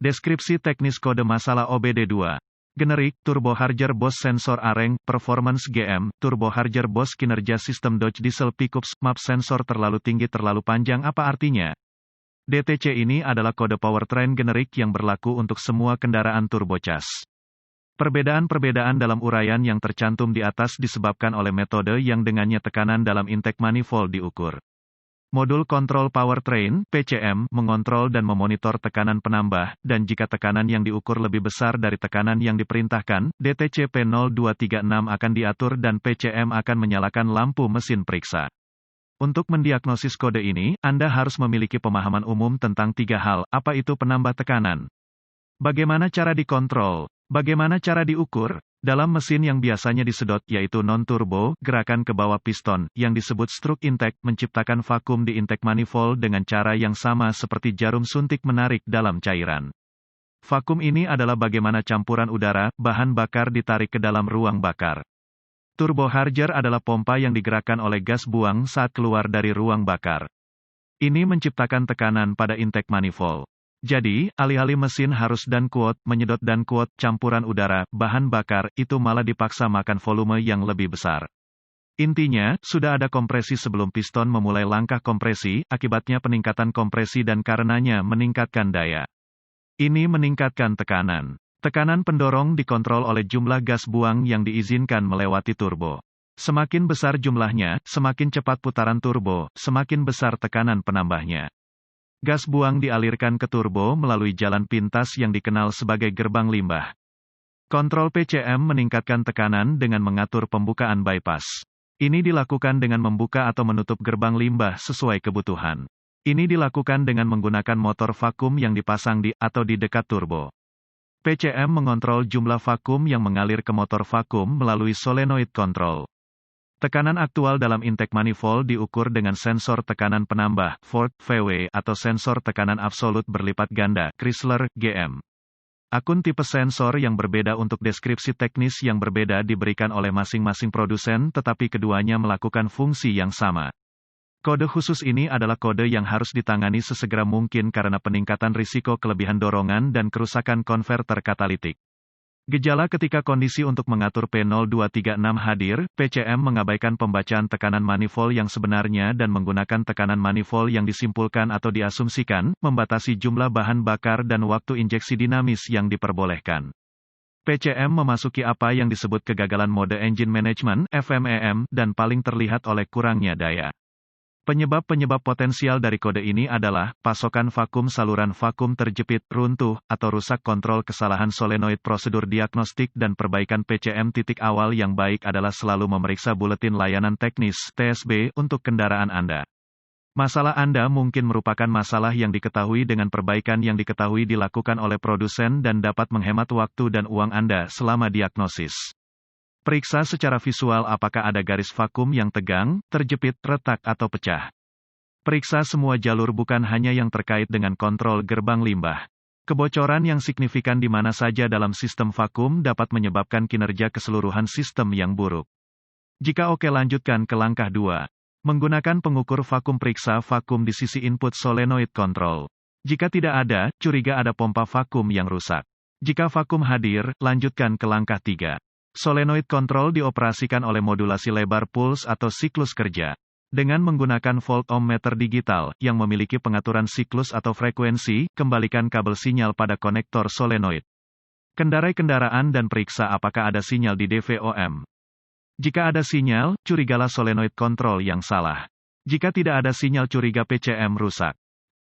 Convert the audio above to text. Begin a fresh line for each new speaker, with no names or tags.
Deskripsi teknis kode masalah OBD2. Generik, Turbo Charger Bose Sensor Areng, Performance GM, Turbo Charger Bose Kinerja Sistem Dodge Diesel Pickups, Map sensor terlalu tinggi terlalu panjang apa artinya? DTC ini adalah kode powertrain generik yang berlaku untuk semua kendaraan turbocharged. Perbedaan-perbedaan dalam uraian yang tercantum di atas disebabkan oleh metode yang dengannya tekanan dalam intake manifold diukur. Modul kontrol powertrain, PCM, mengontrol dan memonitor tekanan penambah, dan jika tekanan yang diukur lebih besar dari tekanan yang diperintahkan, DTC P0236 akan diatur dan PCM akan menyalakan lampu mesin periksa. Untuk mendiagnosis kode ini, Anda harus memiliki pemahaman umum tentang tiga hal, apa itu penambah tekanan? Bagaimana cara dikontrol? Bagaimana cara diukur? Dalam mesin yang biasanya disedot yaitu non-turbo, gerakan ke bawah piston, yang disebut stroke intake, menciptakan vakum di intake manifold dengan cara yang sama seperti jarum suntik menarik dalam cairan. Vakum ini adalah bagaimana campuran udara, bahan bakar ditarik ke dalam ruang bakar. Turbocharger adalah pompa yang digerakkan oleh gas buang saat keluar dari ruang bakar. Ini menciptakan tekanan pada intake manifold. Jadi, alih-alih mesin harus dan kuat, menyedot dan kuat, campuran udara, bahan bakar, itu malah dipaksa makan volume yang lebih besar. Intinya, sudah ada kompresi sebelum piston memulai langkah kompresi, akibatnya peningkatan kompresi dan karenanya meningkatkan daya. Ini meningkatkan tekanan. Tekanan pendorong dikontrol oleh jumlah gas buang yang diizinkan melewati turbo. Semakin besar jumlahnya, semakin cepat putaran turbo, semakin besar tekanan penambahnya. Gas buang dialirkan ke turbo melalui jalan pintas yang dikenal sebagai gerbang limbah. Kontrol PCM meningkatkan tekanan dengan mengatur pembukaan bypass. Ini dilakukan dengan membuka atau menutup gerbang limbah sesuai kebutuhan. Ini dilakukan dengan menggunakan motor vakum yang dipasang di atau di dekat turbo. PCM mengontrol jumlah vakum yang mengalir ke motor vakum melalui solenoid control. Tekanan aktual dalam intake manifold diukur dengan sensor tekanan penambah, Ford, VW, atau sensor tekanan absolut berlipat ganda, Chrysler, GM. Akun tipe sensor yang berbeda untuk deskripsi teknis yang berbeda diberikan oleh masing-masing produsen tetapi keduanya melakukan fungsi yang sama. Kode khusus ini adalah kode yang harus ditangani sesegera mungkin karena peningkatan risiko kelebihan dorongan dan kerusakan konverter katalitik. Gejala ketika kondisi untuk mengatur P0236 hadir, PCM mengabaikan pembacaan tekanan manifold yang sebenarnya dan menggunakan tekanan manifold yang disimpulkan atau diasumsikan, membatasi jumlah bahan bakar dan waktu injeksi dinamis yang diperbolehkan. PCM memasuki apa yang disebut kegagalan mode engine management, FMEM, dan paling terlihat oleh kurangnya daya. Penyebab-penyebab potensial dari kode ini adalah, pasokan vakum saluran vakum terjepit, runtuh, atau rusak kontrol kesalahan solenoid prosedur diagnostik dan perbaikan PCM. Titik awal yang baik adalah selalu memeriksa buletin layanan teknis, TSB, untuk kendaraan Anda. Masalah Anda mungkin merupakan masalah yang diketahui dengan perbaikan yang diketahui dilakukan oleh produsen dan dapat menghemat waktu dan uang Anda selama diagnosis. Periksa secara visual apakah ada garis vakum yang tegang, terjepit, retak atau pecah. Periksa semua jalur bukan hanya yang terkait dengan kontrol gerbang limbah. Kebocoran yang signifikan di mana saja dalam sistem vakum dapat menyebabkan kinerja keseluruhan sistem yang buruk. Jika oke, lanjutkan ke langkah 2. Menggunakan pengukur vakum, periksa vakum di sisi input solenoid control. Jika tidak ada, curiga ada pompa vakum yang rusak. Jika vakum hadir, lanjutkan ke langkah 3. Solenoid control dioperasikan oleh modulasi lebar puls atau siklus kerja. Dengan menggunakan volt ohmmeter digital, yang memiliki pengaturan siklus atau frekuensi, kembalikan kabel sinyal pada konektor solenoid. Kendarai kendaraan dan periksa apakah ada sinyal di DVOM. Jika ada sinyal, curigalah solenoid control yang salah. Jika tidak ada sinyal, curiga PCM rusak.